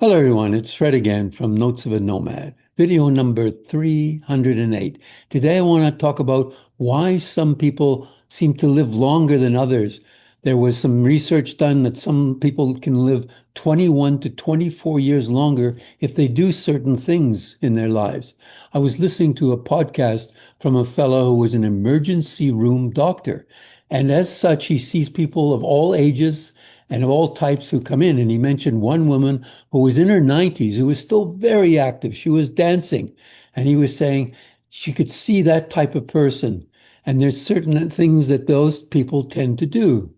Hello, everyone. It's Fred again from Notes of a Nomad, video number 308. Today, I want to talk about why some people seem to live longer than others. There was some research done that some people can live 21 to 24 years longer if they do certain things in their lives. I was listening to a podcast from a fellow who was an emergency room doctor. And as such, he sees people of all ages and of all types who come in. And he mentioned one woman who was in her 90s, who was still very active. She was dancing. And he was saying she could see that type of person. And there's certain things that those people tend to do.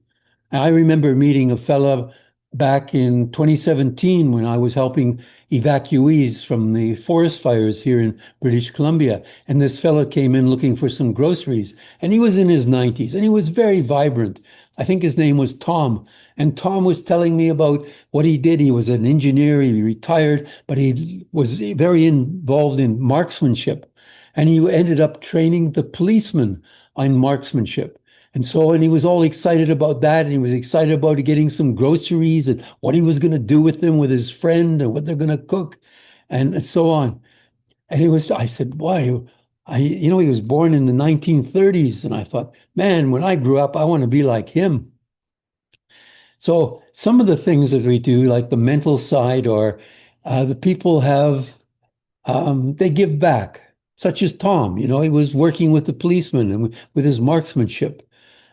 And I remember meeting a fella back in 2017 when I was helping evacuees from the forest fires here in British Columbia. And this fella came in looking for some groceries. And he was in his 90s and he was very vibrant. I think his name was Tom. And Tom was telling me about what he did. He was an engineer, he retired, but he was very involved in marksmanship. And he ended up training the policemen on marksmanship. And he was all excited about that. And he was excited about getting some groceries and what he was going to do with them with his friend and what they're going to cook and so on. And I said, why? He was born in the 1930s. And I thought, man, when I grew up, I want to be like him. So some of the things that we do, like the mental side, or the people they give back, such as Tom. He was working with the policeman and with his marksmanship.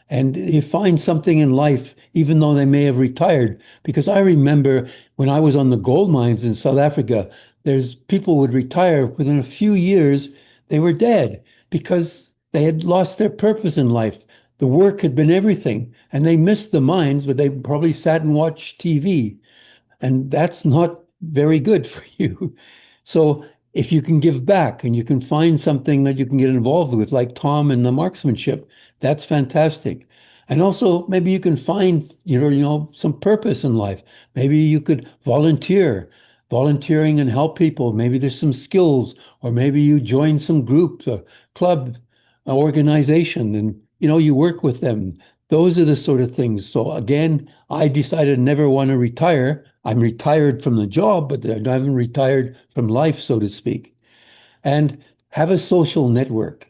And you find something in life, even though they may have retired. Because I remember when I was on the gold mines in South Africa, there's people would retire within a few years, they were dead because they had lost their purpose in life. The work had been everything, and they missed the mines, but they probably sat and watched TV. And that's not very good for you. So if you can give back and you can find something that you can get involved with, like Tom and the marksmanship, that's fantastic. And also maybe you can find, some purpose in life. Maybe you could volunteering and help people. Maybe there's some skills, or maybe you join some group, a club, an organization, and you work with them. Those are the sort of things. So again, I decided I never want to retire. I'm retired from the job, but I haven't retired from life, so to speak. And have a social network.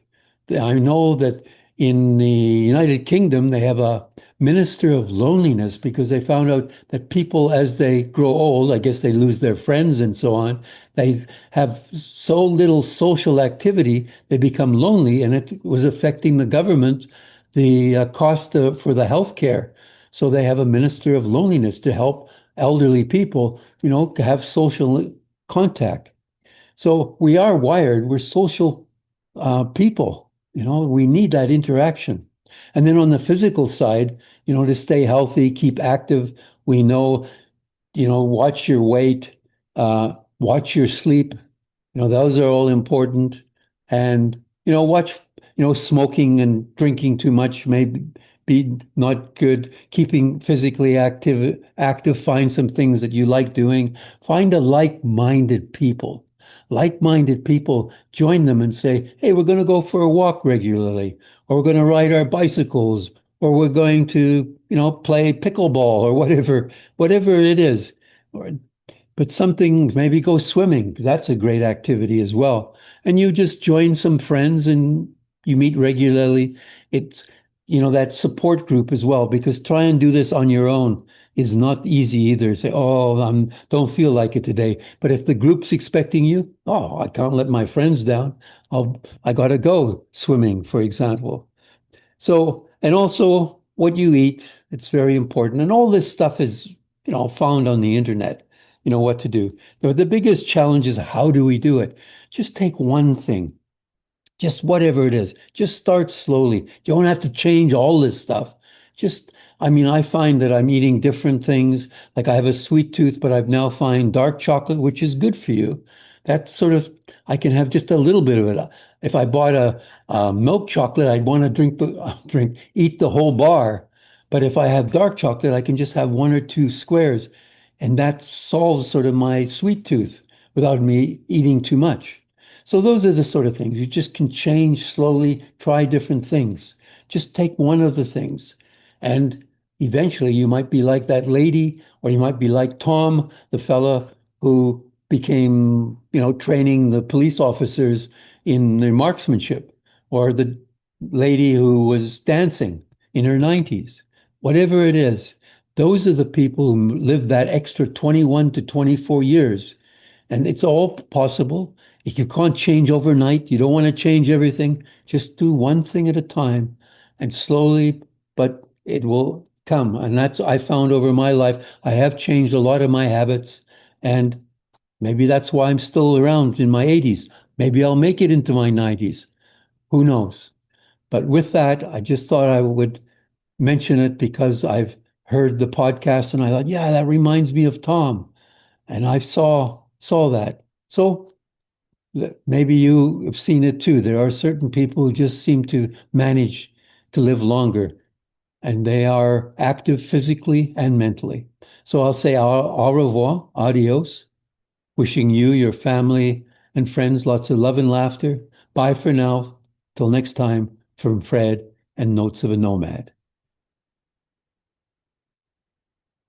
I know that in the United Kingdom, they have a minister of loneliness because they found out that people, as they grow old, I guess they lose their friends and so on, they have so little social activity, they become lonely, and it was affecting the government, the cost for the health care. So they have a minister of loneliness to help elderly people, to have social contact. So we are wired, we're social people, we need that interaction. And then on the physical side, to stay healthy, keep active, we know, watch your weight, watch your sleep, those are all important. And, watch, smoking and drinking too much may be not good. Keeping physically active, find some things that you like doing. Find a like-minded people. Like-minded people, join them and say, hey, we're going to go for a walk regularly, or we're going to ride our bicycles, or we're going to, play pickleball or whatever it is. Or but something, maybe go swimming, because that's a great activity as well. And you just join some friends and you meet regularly. It's, that support group as well, because try and do this on your own is not easy either. Say, oh, I don't feel like it today. But if the group's expecting you, oh, I can't let my friends down. I got to go swimming, for example. So, and also what you eat, it's very important. And all this stuff is, found on the internet, what to do. The biggest challenge is how do we do it? Just take one thing, just whatever it is. Just start slowly. You don't have to change all this stuff. Just, I find that I'm eating different things. Like I have a sweet tooth, but I've now find dark chocolate, which is good for you. That's sort of, I can have just a little bit of it. If I bought a milk chocolate, I'd want to eat the whole bar. But if I have dark chocolate, I can just have one or two squares. And that solves sort of my sweet tooth without me eating too much. So those are the sort of things you just can change slowly, try different things. Just take one of the things. And eventually you might be like that lady, or you might be like Tom, the fella who became, training the police officers in their marksmanship, or the lady who was dancing in her 90s. Whatever it is, those are the people who live that extra 21 to 24 years. And it's all possible. You can't change overnight. You don't want to change everything. Just do one thing at a time and slowly, but it will come. And that's I found over my life. I have changed a lot of my habits, and maybe that's why I'm still around in my 80s. Maybe I'll make it into my 90s. Who knows? But with that, I just thought I would mention it because I've heard the podcast and I thought, yeah, that reminds me of Tom. And I saw that. So maybe you have seen it too. There are certain people who just seem to manage to live longer, and they are active physically and mentally. So I'll say au revoir, adios, wishing you, your family, and friends lots of love and laughter. Bye for now. Till next time, from Fred and Notes of a Nomad.